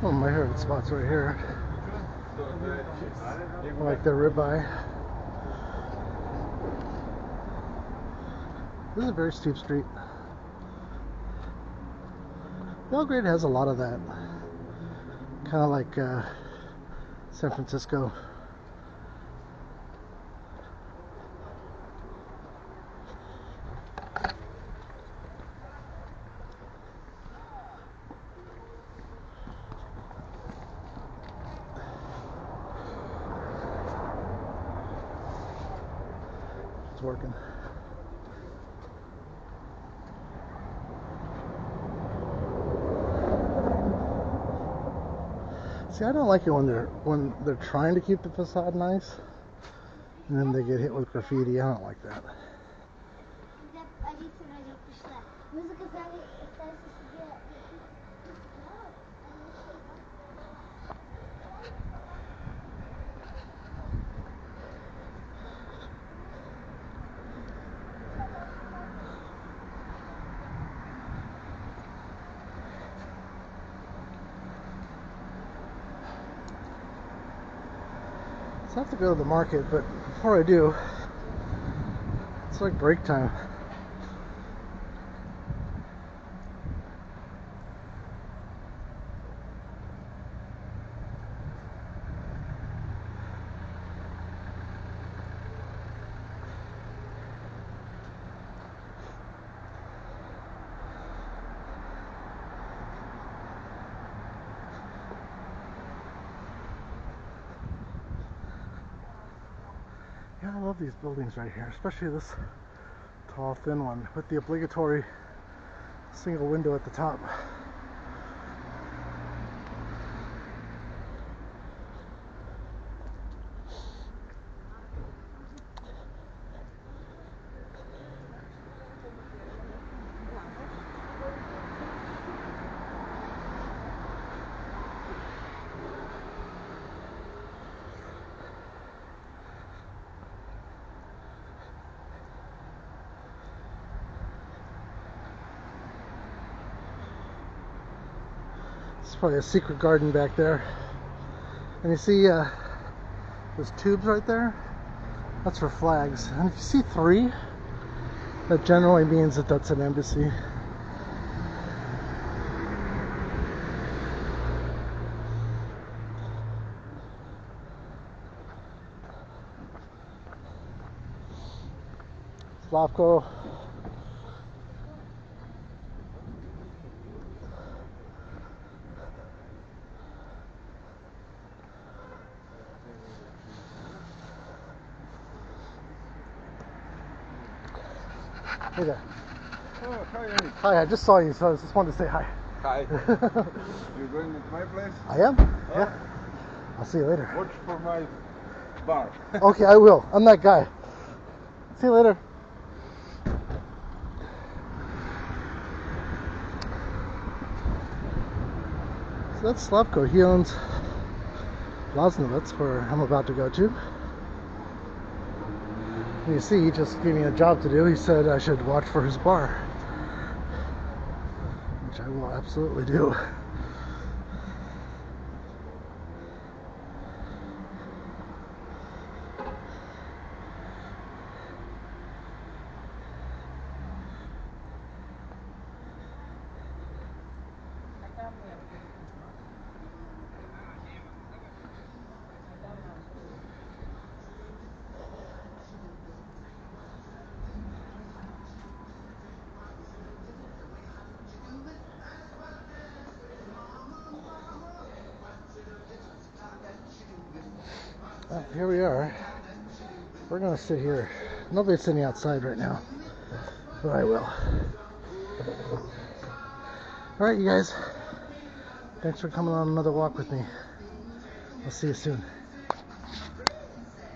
One of my favorite spots right here. I like their ribeye. This is a very steep street. Belgrade has a lot of that. Kind of like San Francisco. It's working. See, I don't like it when they're trying to keep the facade nice, and then they get hit with graffiti. I don't like that. So I have to go to the market, but before I do, it's like break time. Yeah, I love these buildings right here, especially this tall, thin one with the obligatory single window at the top. It's probably a secret garden back there. And you see those tubes right there? That's for flags. And if you see 3, that generally means that that's an embassy. Slavko. Hey there. Oh, hi, Andy. Hi, I just saw you, so I just wanted to say hi. Hi. You're going to my place? I am? Oh. Yeah. I'll see you later. Watch for my bar. Okay, I will. I'm that guy. See you later. So that's Slavko. He owns Loznovitz, where I'm about to go to. And you see, he just gave me a job to do. He said I should watch for his bar, which I will absolutely do. Well, here we are. We're gonna sit here. Nobody's sitting outside right now, but I will. Alright, you guys. Thanks for coming on another walk with me. I'll see you soon.